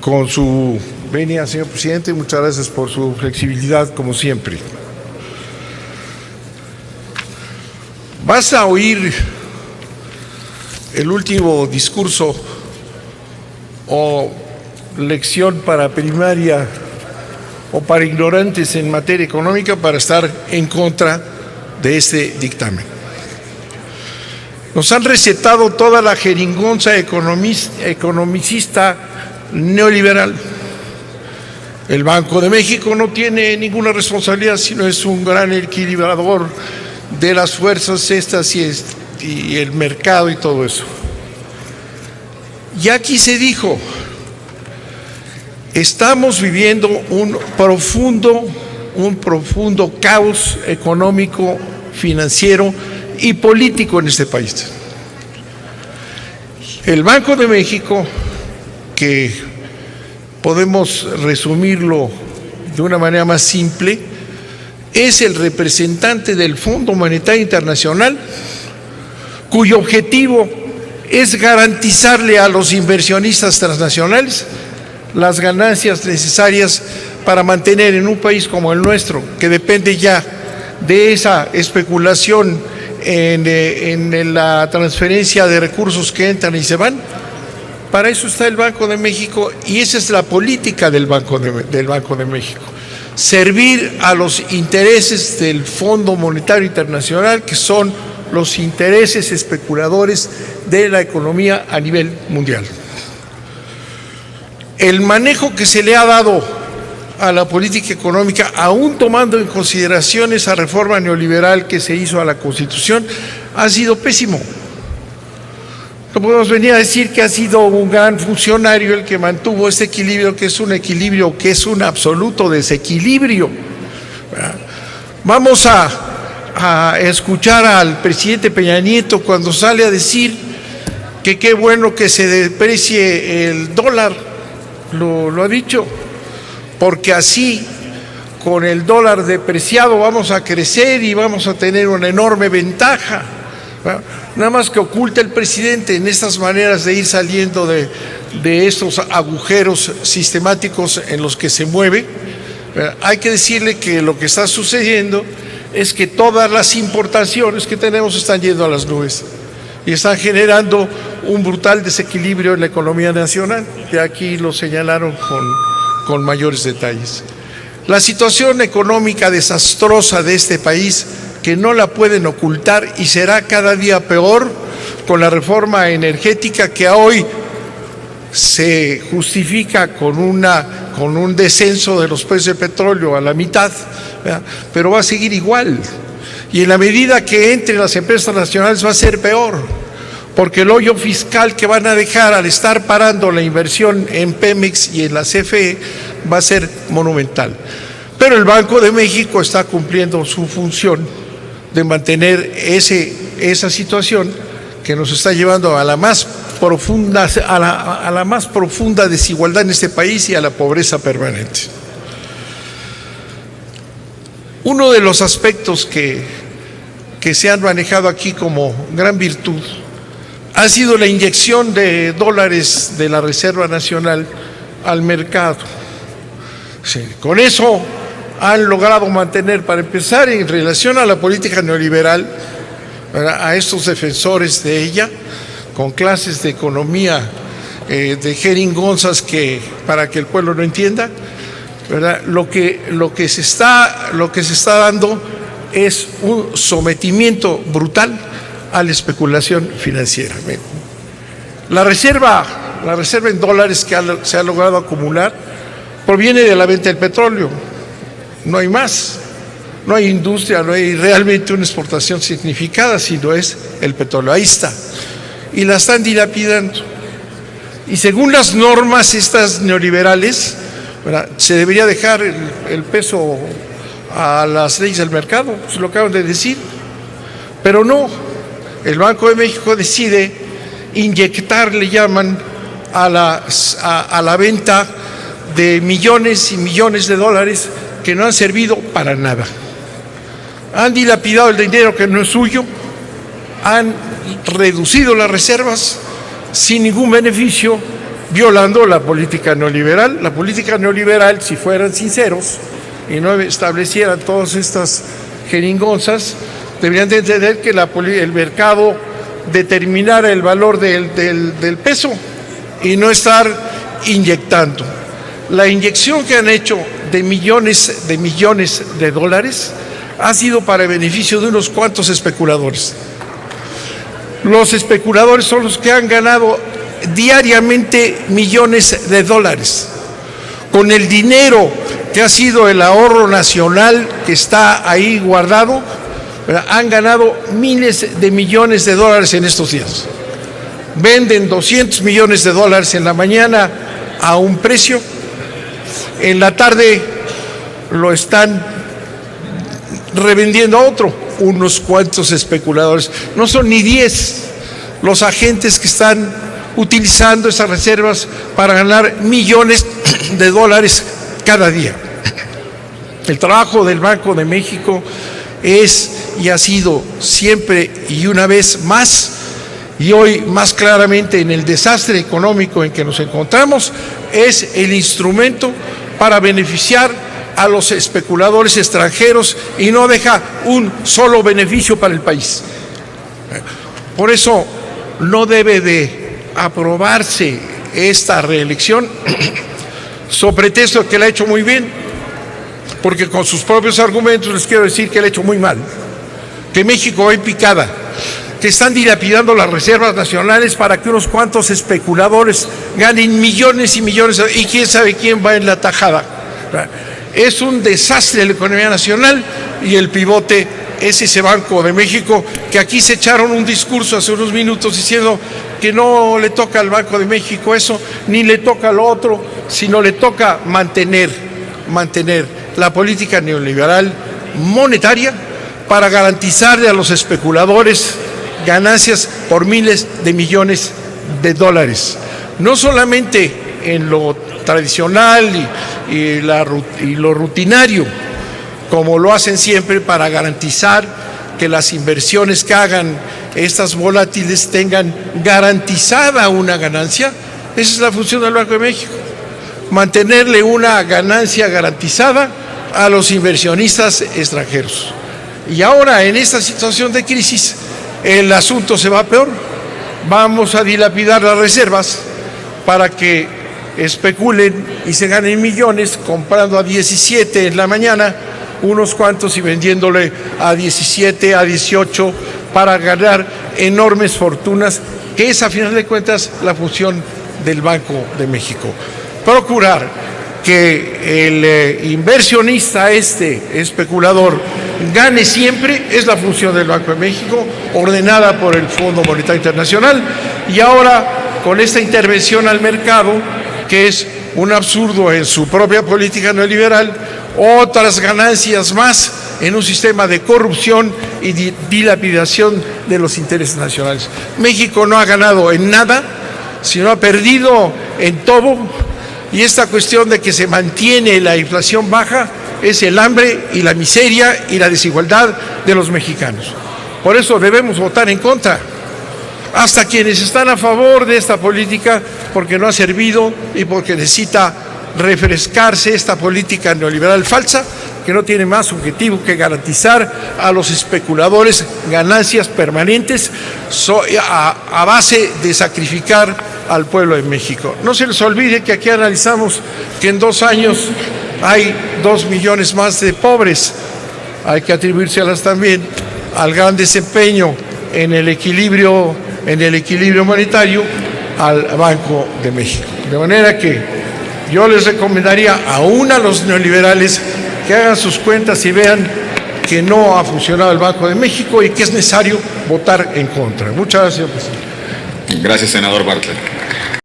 con su venia, señor presidente. Muchas gracias por su flexibilidad, como siempre. Vas a oír el último discurso o lección para primaria o para ignorantes en materia económica para estar en contra de este dictamen. Nos han recetado toda la jeringonza economicista neoliberal. El Banco de México no tiene ninguna responsabilidad, sino es un gran equilibrador de las fuerzas estas y el mercado y todo eso. Y aquí se dijo, estamos viviendo un profundo caos económico, financiero y político en este país. El Banco de México, que podemos resumirlo de una manera más simple, es el representante del Fondo Monetario Internacional, cuyo objetivo es garantizarle a los inversionistas transnacionales las ganancias necesarias para mantener en un país como el nuestro, que depende ya de esa especulación en la transferencia de recursos que entran y se van. Para eso está el Banco de México y esa es la política del Banco de México. Servir a los intereses del Fondo Monetario Internacional, que son los intereses especuladores de la economía a nivel mundial. El manejo que se le ha dado a la política económica, aún tomando en consideración esa reforma neoliberal que se hizo a la Constitución, ha sido pésimo. No podemos venir a decir que ha sido un gran funcionario el que mantuvo este equilibrio, que es un equilibrio, que es un absoluto desequilibrio. Vamos a escuchar al presidente Peña Nieto cuando sale a decir que qué bueno que se deprecie el dólar, lo ha dicho, porque así con el dólar depreciado vamos a crecer y vamos a tener una enorme ventaja. Nada más que oculta el presidente en estas maneras de ir saliendo de estos agujeros sistemáticos en los que se mueve. Hay que decirle que lo que está sucediendo es que todas las importaciones que tenemos están yendo a las nubes y están generando un brutal desequilibrio en la economía nacional, que aquí lo señalaron con mayores detalles. La situación económica desastrosa de este país, que no la pueden ocultar y será cada día peor con la reforma energética que hoy se justifica con un descenso de los precios del petróleo a la mitad, ¿verdad? Pero va a seguir igual. Y en la medida que entren las empresas nacionales va a ser peor, porque el hoyo fiscal que van a dejar al estar parando la inversión en Pemex y en la CFE va a ser monumental. Pero el Banco de México está cumpliendo su función de mantener esa situación que nos está llevando a la más profunda desigualdad en este país y a la pobreza permanente. Uno de los aspectos que se han manejado aquí como gran virtud ha sido la inyección de dólares de la Reserva Nacional al mercado. Sí, con eso han logrado mantener, para empezar, en relación a la política neoliberal, a estos defensores de ella, con clases de economía de jeringonzas que para que el pueblo no entienda, ¿verdad? Lo que se está dando es un sometimiento brutal a la especulación financiera. La reserva en dólares que se ha logrado acumular proviene de la venta del petróleo. No hay más, no hay industria, no hay realmente una exportación significada, sino es el petróleo. Ahí está. Y la están dilapidando. Y según las normas estas neoliberales, ¿verdad?, se debería dejar el peso a las leyes del mercado, pues lo acaban de decir. Pero no, el Banco de México decide inyectar, le llaman, a la venta de millones y millones de dólares que no han servido para nada. Han dilapidado el dinero que no es suyo, han reducido las reservas sin ningún beneficio violando la política neoliberal. La política neoliberal, si fueran sinceros y no establecieran todas estas jeringonzas, deberían de entender que el mercado determinara el valor del peso y no estar inyectando. La inyección que han hecho de millones de dólares ha sido para el beneficio de unos cuantos especuladores. Los especuladores son los que han ganado diariamente millones de dólares. Con el dinero que ha sido el ahorro nacional que está ahí guardado, han ganado miles de millones de dólares en estos días. Venden 200 millones de dólares en la mañana a un precio, en la tarde lo están revendiendo a otro. Unos cuantos especuladores, no son ni 10 los agentes que están utilizando esas reservas para ganar millones de dólares cada día. El trabajo del Banco de México es y ha sido siempre y una vez más, y hoy más claramente en el desastre económico en que nos encontramos, es el instrumento para beneficiar a los especuladores extranjeros y no deja un solo beneficio para el país. Por eso no debe de aprobarse esta reelección sobre pretexto de que la ha hecho muy bien, porque con sus propios argumentos les quiero decir que la ha hecho muy mal, que México va en picada, que están dilapidando las reservas nacionales para que unos cuantos especuladores ganen millones y millones, y quién sabe quién va en la tajada. Es un desastre la economía nacional y el pivote es ese Banco de México, que aquí se echaron un discurso hace unos minutos diciendo que no le toca al Banco de México eso, ni le toca lo otro, sino le toca mantener la política neoliberal monetaria para garantizarle a los especuladores ganancias por miles de millones de dólares. No solamente en lo tradicional y lo rutinario, como lo hacen siempre para garantizar que las inversiones que hagan estas volátiles tengan garantizada una ganancia. Esa es la función del Banco de México, mantenerle una ganancia garantizada a los inversionistas extranjeros. Y ahora, en esta situación de crisis, el asunto se va peor. Vamos a dilapidar las reservas para que especulen y se ganen millones comprando a 17 en la mañana, unos cuantos, y vendiéndole a 17, a 18 para ganar enormes fortunas, que es a final de cuentas la función del Banco de México. Procurar que el inversionista especulador gane siempre es la función del Banco de México, ordenada por el Fondo Monetario Internacional, y ahora con esta intervención al mercado, que es un absurdo en su propia política neoliberal, otras ganancias más en un sistema de corrupción y dilapidación de los intereses nacionales. México no ha ganado en nada, sino ha perdido en todo, y esta cuestión de que se mantiene la inflación baja es el hambre y la miseria y la desigualdad de los mexicanos. Por eso debemos votar en contra, hasta quienes están a favor de esta política, porque no ha servido y porque necesita refrescarse esta política neoliberal falsa, que no tiene más objetivo que garantizar a los especuladores ganancias permanentes a base de sacrificar al pueblo de México. No se les olvide que aquí analizamos que en 2 años hay 2 millones más de pobres. Hay que atribuírselas también al gran desempeño en el equilibrio monetario al Banco de México. De manera que yo les recomendaría aún a los neoliberales que hagan sus cuentas y vean que no ha funcionado el Banco de México y que es necesario votar en contra. Muchas gracias, señor presidente. Gracias, senador Bartlett.